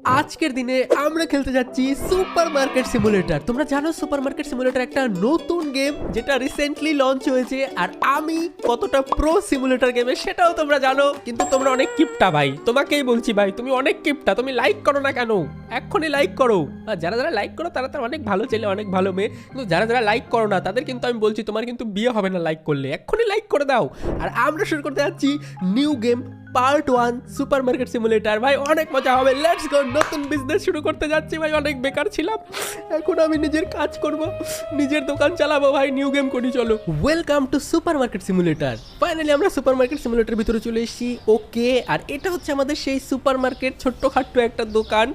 আজকের দিনে আমরা খেলতে যাচ্ছি সুপার মার্কেট সিমুলেটর। তোমরা জানো সুপার মার্কেট সিমুলেটর একটা নতুন গেম যেটা রিসেন্টলি লঞ্চ হয়েছে, আর আমি কতটা প্রো সিমুলেটর গেমে সেটাও তোমরা জানো। কিন্তু তোমরা অনেক কিপটা ভাই, তোমাকেই বলছি ভাই, তুমি অনেক কিপটা। তুমি লাইক করো না কেন? এক্ষুনি লাইক করো। আর যারা যারা লাইক করো তারা তো অনেক ভালো ছেলে, অনেক ভালো মেয়ে। কিন্তু যারা যারা লাইক করো না তাদের কিন্তু আমি বলছি তোমার কিন্তু বিয়ে হবে না লাইক করলে। এক্ষুনি লাইক করে দাও। আর আমরা শুরু করতে যাচ্ছি new game part 1 super market simulator. ভাই অনেক মজা হবে, লেটস গো। নতুন বিজনেস শুরু করতে যাচ্ছি ভাই, অনেক বেকার ছিলাম, এখন আমি নিজের কাজ করব, নিজের দোকান চালাবো ভাই। নিউ গেম করি চলো। Welcome to super market simulator. Finally আমরা সুপার মার্কেট সিমুলেটর ভিতরে চলে এসেছি। ওকে, আর এটা হচ্ছে আমাদের সেই সুপার মার্কেট, ছোট্টখাট্ট একটা দোকান।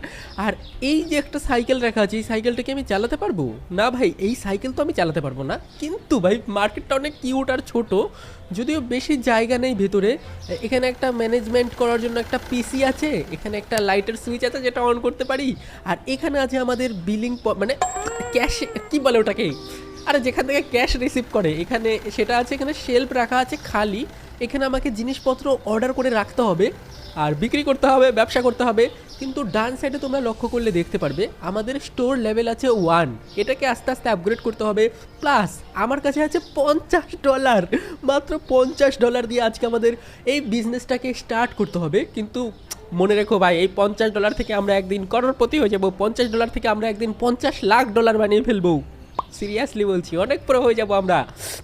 আর এই যে একটা সাইকেল রাখা আছে, এই সাইকেলটাকে আমি চালাতে পারবো না ভাই? এই সাইকেল তো আমি চালাতে পারবো না, কিন্তু ভাই মার্কেটটা অনেক কিউট আর ছোট, যদিও বেশি জায়গা নেই ভেতরে। এখানে একটা ম্যানেজমেন্ট করার জন্য একটা পিসি আছে, এখানে একটা লাইটের সুইচ আছে যেটা অন করতে পারি, আর এখানে আছে আমাদের বিলিং মানে ক্যাশ কি বলে ওটাকে, আরে যেখান থেকে ক্যাশ রিসিভ করে এখানে সেটা আছে। এখানে শেলফ রাখা আছে খালি, এখানে আমাকে জিনিসপত্র অর্ডার করে রাখতে হবে আর বিক্রি করতে হবে, ব্যবসা করতে হবে। কিন্তু ডান সাইডে তোমরা লক্ষ্য করলে দেখতে পারবে আমাদের স্টোর লেভেল আছে 1, এটাকে আস্তে আস্তে আপগ্রেড করতে হবে। প্লাস আমার কাছে আছে $50, মাত্র $50 দিয়ে আজকে আমাদের এই বিজনেসটাকে স্টার্ট করতে হবে। কিন্তু মনে রেখো ভাই, এই $50 থেকে আমরা একদিন করোড়পতি হয়ে যাবো। $50 থেকে আমরা একদিন $50 লাখ বানিয়ে ফেলবো। সিরিয়াসলি বলছি, অনেক প্রো হয়ে যাবো আমরা।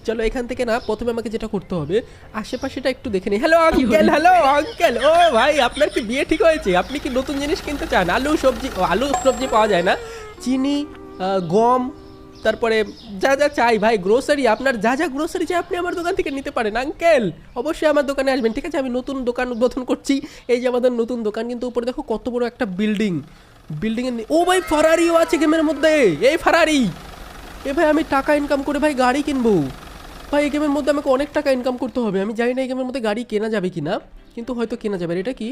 চলো এখান থেকে না, প্রথমে আমাকে যেটা করতে হবে আশেপাশেটা একটু দেখে নিই। Hello uncle, hello uncle. ও ভাই, আপনার কি বিয়ে ঠিক হয়েছে? আপনি কি নতুন জিনিস কিনতে চান? আলু সবজি পাওয়া যায় না, চিনি, গম, তারপরে যা যা চাই ভাই, গ্রোসারি, আপনার যা যা গ্রোসারি চাই আপনি আমার দোকান থেকে নিতে পারেন আঙ্কেল। অবশ্যই আমার দোকানে আসবেন, ঠিক আছে? আমি নতুন দোকান উদ্বোধন করছি, এই যে আমাদের নতুন দোকান। কিন্তু উপরে দেখো কত বড় একটা বিল্ডিংয়ের ও ভাই ফারারিও আছে গেমের মধ্যে। এই ফারারি, এ ভাই আমি টাকা ইনকাম করে ভাই গাড়ি কিনবো। ভাই এই গেমের মধ্যে আমাকে অনেক টাকা ইনকাম করতে হবে। আমি জানি না এই গেমের মধ্যে গাড়ি কেনা যাবে কি না, কিন্তু হয়তো কেনা যাবে। আর এটা কি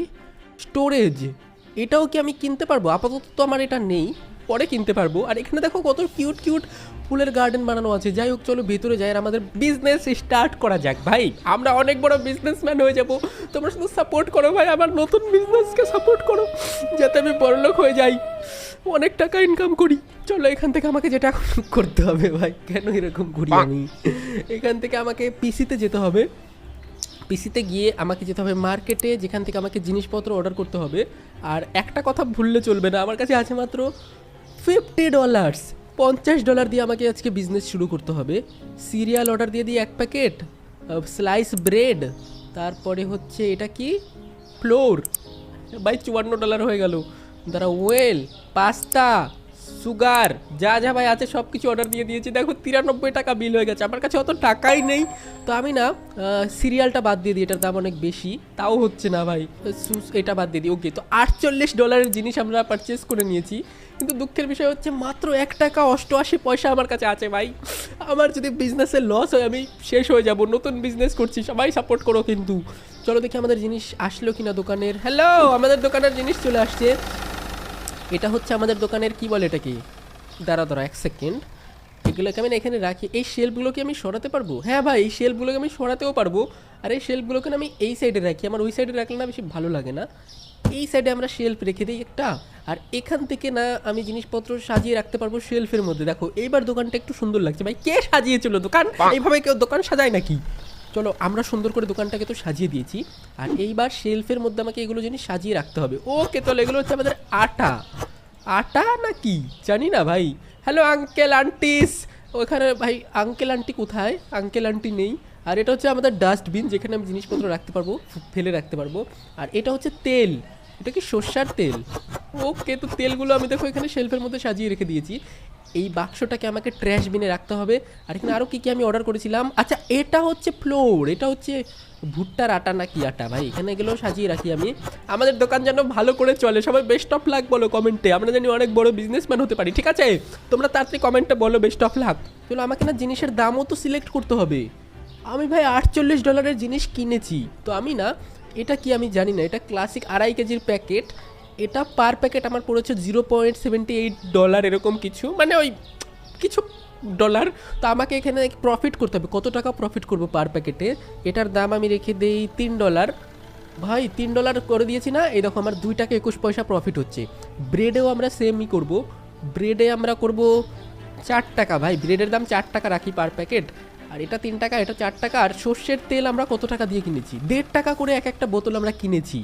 স্টোরেজ, এটাও কি আমি কিনতে পারবো? আপাতত তো আমার এটা নেই, পরে কিনতে পারবো। আর এখানে দেখো কত কিউট কিউট ফুলের গার্ডেন বানানো আছে। যাই হোক চলো ভেতরে যাই আর আমাদের বিজনেস স্টার্ট করা যাক। ভাই আমরা অনেক বড় বিজনেসম্যান হয়ে যাব, তোমরা শুধু সাপোর্ট করো ভাই, আমার নতুন বিজনেসকে সাপোর্ট করো যাতে আমি বড়লোক হয়ে যাই, অনেক টাকা ইনকাম করি। চলো এখান থেকে আমাকে যেটা করতে হবে ভাই, কেন এরকম করি আমি, এখান থেকে আমাকে পিসিতে যেতে হবে। পিসিতে গিয়ে আমাকে যেতে হবে মার্কেটে, যেখান থেকে আমাকে জিনিসপত্র অর্ডার করতে হবে। আর একটা কথা ভুললে চলবে না, আমার কাছে আছে মাত্র $50। $50 দিয়ে আমাকে আজকে বিজনেস শুরু করতে হবে। সিরিয়াল অর্ডার দিয়ে দিই 1 প্যাকেট, স্লাইস ব্রেড, তারপরে হচ্ছে এটা কি ফ্লোর, ভাই $54 হয়ে গেল। দাঁড়া, ওয়েল, পাস্তা, সুগার, যা যা ভাই আছে সব কিছু অর্ডার দিয়ে দিয়েছি। দেখো $93 বিল হয়ে গেছে। আমার কাছে অত টাকাই নেই, তো আমি না সিরিয়ালটা বাদ দিয়ে দিই, এটার দাম অনেক বেশি, তাও হচ্ছে না ভাই। এটা বাদ দিয়ে দিই। ওকে, তো $48 জিনিস আমরা পারচেস করে নিয়েছি। কিন্তু দুঃখের বিষয় হচ্ছে মাত্র $1.88 আমার কাছে আছে ভাই। আমার যদি বিজনেসের লস হয় আমি শেষ হয়ে যাব। নতুন বিজনেস করছি, সবাই সাপোর্ট করো কিন্তু। চলো দেখি আমাদের জিনিস আসলো কিনা দোকানের। হ্যালো, আমাদের দোকানের জিনিস চলে আসছে। এটা হচ্ছে আমাদের দোকানের কি বলে এটাকে, দাঁড়া 1 সেকেন্ড, এগুলোকে আমি এখানে রাখি। এই শেলফগুলোকে আমি সরাতে পারবো? হ্যাঁ ভাই, এই শেলফগুলোকে আমি সরাতেও পারবো। আর এই শেলফগুলোকে আমি এই সাইডে রাখি, আমার ওই সাইডে রাখলে না বেশি ভালো লাগে না। এই সাইডে আমরা শেলফ রেখে দিই একটা, আর এখান থেকে না আমি জিনিসপত্র সাজিয়ে রাখতে পারবো শেলফের মধ্যে। দেখো এইবার দোকানটা একটু সুন্দর লাগছে ভাই। কে সাজিয়েছিল দোকান? এইভাবে কেউ দোকান সাজায় নাকি? চলো আমরা সুন্দর করে দোকানটাকে তো সাজিয়ে দিয়েছি, আর এইবার শেলফের মধ্যে আমাকে এগুলো জিনিস সাজিয়ে রাখতে হবে। ওকে, তাহলে এগুলো হচ্ছে আমাদের আটা নাকি জানি না ভাই। হ্যালো আঙ্কেল আন্টিস, ওখানে ভাই আঙ্কেল আন্টি কোথায়? আঙ্কেল আন্টি নেই। আর এটা হচ্ছে আমাদের ডাস্টবিন, যেখানে আমি জিনিসপত্র রাখতে পারবো, ফেলে রাখতে পারবো। আর এটা হচ্ছে তেল, এটা কি সর্ষার তেল? ওকে, তো তেলগুলো আমি দেখো এখানে শেলফের মধ্যে সাজিয়ে রেখে দিয়েছি। এই বাক্সটাকে আমাকে ট্র্যাশ বিনে রাখতে হবে। আর এখানে আরও কী কী আমি অর্ডার করেছিলাম, আচ্ছা এটা হচ্ছে ফ্লোর, এটা হচ্ছে ভুট্টার আটা না কি আটা ভাই, এখানে এগুলো সাজিয়ে রাখি আমি। আমাদের দোকান যেন ভালো করে চলে, সবাই বেস্ট অফ লাক বলো কমেন্টে, আমরা জানি অনেক বড় বিজনেসম্যান হতে পারি, ঠিক আছে? তোমরা তাড়াতাড়ি কমেন্টে বলো বেস্ট অফ লাক। চলো আমাকে না জিনিসের দামও তো সিলেক্ট করতে হবে। আমি ভাই $48 জিনিস কিনেছি, তো আমি না এটা কি আমি জানি না, এটা ক্লাসিক 2.5 কেজির প্যাকেট, এটা পার প্যাকেট আমার পড়েছে $0.78 এরকম কিছু, মানে ওই কিছু ডলার। তো আমাকে এখানে প্রফিট করতে হবে, কত টাকা প্রফিট করবো পার প্যাকেটে। এটার দাম আমি রেখে দিই $3। ভাই $3 করে দিয়েছি না, এই দেখো আমার 2 টাকা 21 পয়সা প্রফিট হচ্ছে। ব্রেডেও আমরা সেমই করব, ব্রেডে আমরা করব 4 টাকা। ভাই ব্রেডের দাম 4 টাকা রাখি পার প্যাকেট, আর এটা 3 টাকা, এটা 4 টাকা। আর সর্ষের তেল আমরা কত টাকা দিয়ে কিনেছি? 1.5 টাকা করে এক একটা বোতল আমরা কিনেছি,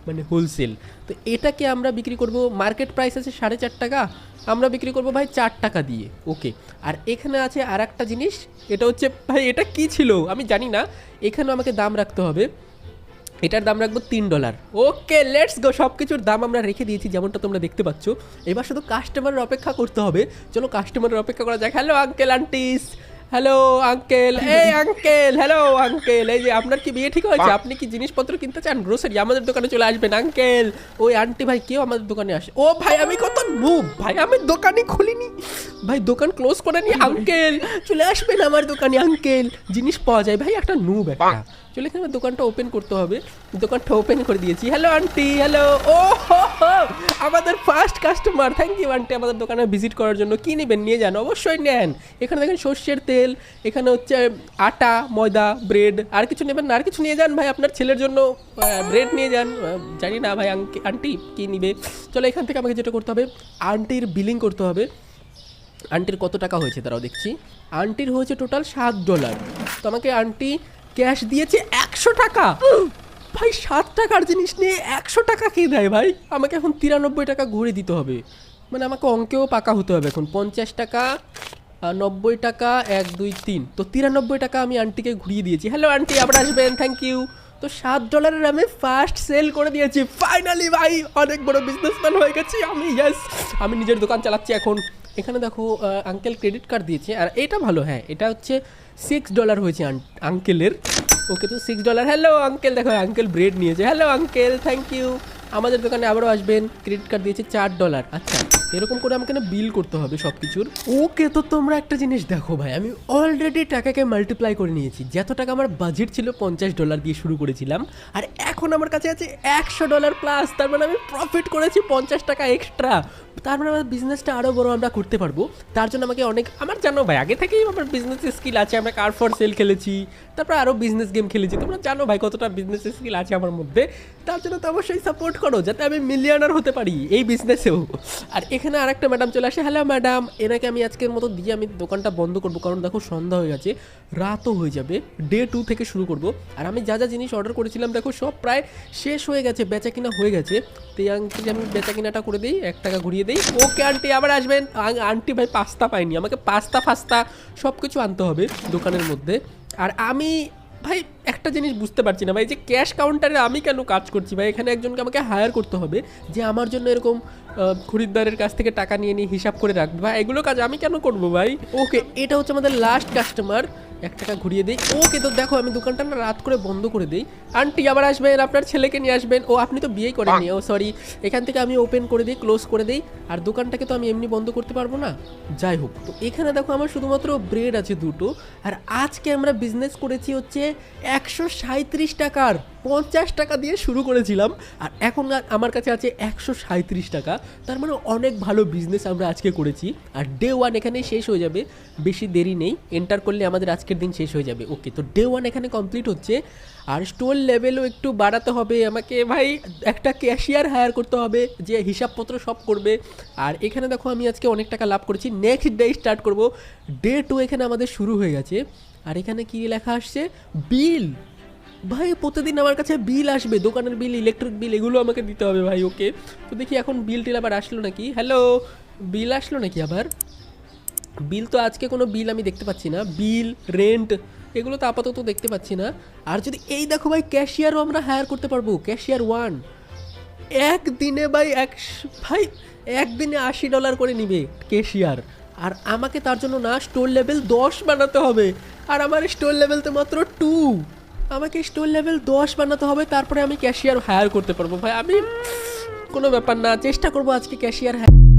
মানে হোলসেল। তো এটাকে আমরা বিক্রি করব, মার্কেট প্রাইস আছে 4.5 টাকা, আমরা বিক্রি করব ভাই 4 টাকা দিয়ে। ওকে, আর এখানে আছে আর একটা জিনিস, এটা হচ্ছে ভাই এটা কি ছিল আমি জানি না, এখানেও আমাকে দাম রাখতে হবে, এটার দাম রাখবো $3। ওকে লেটস গো, সব কিছুর দাম আমরা রেখে দিয়েছি যেমনটা তোমরা দেখতে পাচ্ছ। এবার শুধু কাস্টমারের অপেক্ষা করতে হবে, চলো কাস্টমারের অপেক্ষা করা যাক। হ্যালো আঙ্কেল আন্টিস, হ্যালো আঙ্কেল, এই আঙ্কেল, হ্যালো আঙ্কেল, এই যে আপনার কি বিয়ে ঠিক হয়েছে? আপনি কি জিনিসপত্র কিনতে চান গ্রোসারি? আমাদের দোকানে চলে আসবেন আঙ্কেল। ওই আন্টি ভাই কেউ আমাদের দোকানে আসে। ও ভাই আমি কত নুব ভাই, আমি দোকানই খুলিনি ভাই, দোকান ক্লোজ করে নি। আঙ্কেল চলে আসবেন আমার দোকানে আঙ্কেল, জিনিস পাওয়া যায় ভাই, একটা নুব একটা। চলে এখানে দোকানটা ওপেন করতে হবে, দোকানটা ওপেন করে দিয়েছি। Hello aunty, hello. ও হো হো, আমাদের first customer, thank you aunty আমাদের দোকানে ভিজিট করার জন্য। কী নেবেন নিয়ে যান, অবশ্যই নেন। এখানে দেখেন সর্ষের তেল, এখানে হচ্ছে আটা, ময়দা, ব্রেড। আর কিছু নেবেন না? আর কিছু নিয়ে যান ভাই, আপনার ছেলের জন্য ব্রেড নিয়ে যান। জানি না ভাই আন্টি কী নিবে। চলো এখান থেকে আমাকে যেটা করতে হবে, আন্টির বিলিং করতে হবে। আন্টির কত টাকা হয়েছে তারাও দেখছি, আন্টির হয়েছে টোটাল $7। তো আমাকে আন্টি ক্যাশ দিয়েছে 100 টাকা। ভাই 7 টাকার জিনিস নিয়ে 100 টাকা কে দেয় ভাই? আমাকে এখন 93 টাকা ঘুরে দিতে হবে, মানে আমাকে অঙ্কেও পাকা হতে হবে এখন। 50 টাকা, 90 টাকা, 1 2 3, তো 93 টাকা আমি আন্টিকে ঘুরিয়ে দিয়েছি। হ্যালো আন্টি আবার আসবেন, থ্যাংক ইউ। তো $7 আমি ফার্স্ট সেল করে দিয়েছি ফাইনালি ভাই, অনেক বড় বিজনেসম্যান হয়ে গেছি আমি। ইয়েস, আমি নিজের দোকান চালাচ্ছি এখন। এখানে দেখো আঙ্কেল ক্রেডিট কার্ড দিয়েছে, আর এটা ভালো, হ্যাঁ এটা হচ্ছে $6 হয়েছে আঙ্কেলের। ওকে তো $6। হ্যালো আঙ্কেল, দেখো আঙ্কেল ব্রেড নিয়েছে। হ্যালো আঙ্কেল, থ্যাংক ইউ, আমাদের দোকানে আবারও আসবেন। ক্রেডিট কার্ড দিয়েছে $4। আচ্ছা এরকম করে আমাকে না বিল করতে হবে সব কিছুর। ওকে তো তোমরা একটা জিনিস দেখো ভাই, আমি অলরেডি টাকাকে মাল্টিপ্লাই করে নিয়েছি। যত টাকা আমার বাজেট ছিল $50 দিয়ে শুরু করেছিলাম, আর এখন আমার কাছে আছে $100 প্লাস। তার মানে আমি প্রফিট করেছি 50 টাকা এক্সট্রা। তার মানে আমার বিজনেসটা আরও বড় আমরা করতে পারবো। তার জন্য আমাকে অনেক, আমার জানো ভাই আগে থেকেই আমার বিজনেস স্কিল আছে। আমরা কার ফর সেল খেলেছি, তারপর আরও বিজনেস গেম খেলেছি। তোমরা জানো ভাই কতটা বিজনেস স্কিল আছে আমার মধ্যে। তার জন্য তো অবশ্যই সাপোর্ট করো যাতে আমি মিলিয়নার হতে পারি এই বিজনেসেও। আর এখানে আরেকটা ম্যাডাম চলে আসে। হ্যালো ম্যাডাম, এনাকে আমি আজকের মতো দিয়ে আমি দোকানটা বন্ধ করবো, কারণ দেখো সন্ধ্যা হয়ে গেছে, রাতও হয়ে যাবে। ডে 2 থেকে শুরু করব। আর আমি যা যা জিনিস অর্ডার করেছিলাম দেখো সব প্রায় শেষ হয়ে গেছে, বেচা কিনা হয়ে গেছে। তো এই আঙ্কেল আমি বেচা কিনাটা করে দিই, 1 টাকা ঘুরিয়ে দিই। ওকে আন্টি আবার আসবেন। আন্টি ভাই পাস্তা পাইনি, আমাকে পাস্তা ফাস্তা সব কিছু আনতে হবে দোকানের মধ্যে। আর আমি ভাই একটা জিনিস বুঝতে পারছি না ভাই, যে ক্যাশ কাউন্টারে আমি কেন কাজ করছি ভাই? এখানে একজনকে আমাকে হায়ার করতে হবে যে আমার জন্য এরকম খরিদ্দারের কাছ থেকে টাকা নিয়ে নিয়ে হিসাব করে রাখবে ভাই, এগুলো কাজ আমি কেন করবো ভাই? ওকে এটা হচ্ছে আমাদের লাস্ট কাস্টমার, 1 টাকা ঘুরিয়ে দিই। ওকে তো দেখো আমি দোকানটা না রাত করে বন্ধ করে দিই। আন্টি আবার আসবেন, আপনার ছেলেকে নিয়ে আসবেন। ও আপনি তো বিয়েই করেননি, ও সরি। এখান থেকে আমি ওপেন করে দিই, ক্লোজ করে দিই। আর দোকানটাকে তো আমি এমনি বন্ধ করতে পারবো না, যাই হোক। তো এখানে দেখো আমার শুধুমাত্র ব্রেড আছে 2টো। আর আজকে আমরা বিজনেস করেছি হচ্ছে 137 টাকার, 50 টাকা দিয়ে শুরু করেছিলাম, আর এখন আমার কাছে আছে 137 টাকা। তার মানে অনেক ভালো বিজনেস আমরা আজকে করেছি। আর ডে 1 এখানে শেষ হয়ে যাবে, বেশি দেরি নেই, এন্টার করলে আমাদের আজকের দিন শেষ হয়ে যাবে। ওকে তো ডে 1 এখানে কমপ্লিট হচ্ছে। আর স্টোর লেভেলও একটু বাড়াতে হবে আমাকে ভাই, একটা ক্যাশিয়ার হায়ার করতে হবে যে হিসাবপত্র সব করবে। আর এখানে দেখো আমি আজকে অনেক টাকা লাভ করেছি। নেক্সট ডে স্টার্ট করব, ডে 2 এখানে আমাদের শুরু হয়ে গেছে। আর এখানে কি লেখা আসছে, বিল। ভাই প্রতিদিন আমার কাছে বিল আসবে, দোকানের বিল, ইলেকট্রিক বিল, এগুলো আমাকে দিতে হবে ভাই। ওকে তো দেখি এখন বিল টিল আবার আসলো নাকি। হ্যালো, বিল আসলো নাকি আবার? বিল তো আজকে কোনো বিল আমি দেখতে পাচ্ছি না। বিল, রেন্ট এগুলো তো আপাতত দেখতে পাচ্ছি না। আর যদি এই দেখো ভাই ক্যাশিয়ারও আমরা হায়ার করতে পারবো, ক্যাশিয়ার 1 একদিনে ভাই ভাই একদিনে $80 করে নিবে ক্যাশিয়ার। আর আমাকে তার জন্য না স্টোর লেভেল 10 বানাতে হবে, আর আমার স্টোর লেভেল তো মাত্র 2। আমাকে স্টোর লেভেল 10 বানাতে হবে, তারপরে আমি ক্যাশিয়ার হায়ার করতে পারবো ভাই। আমি কোনো ব্যাপার না, চেষ্টা করবো আজকে ক্যাশিয়ার হায়ার।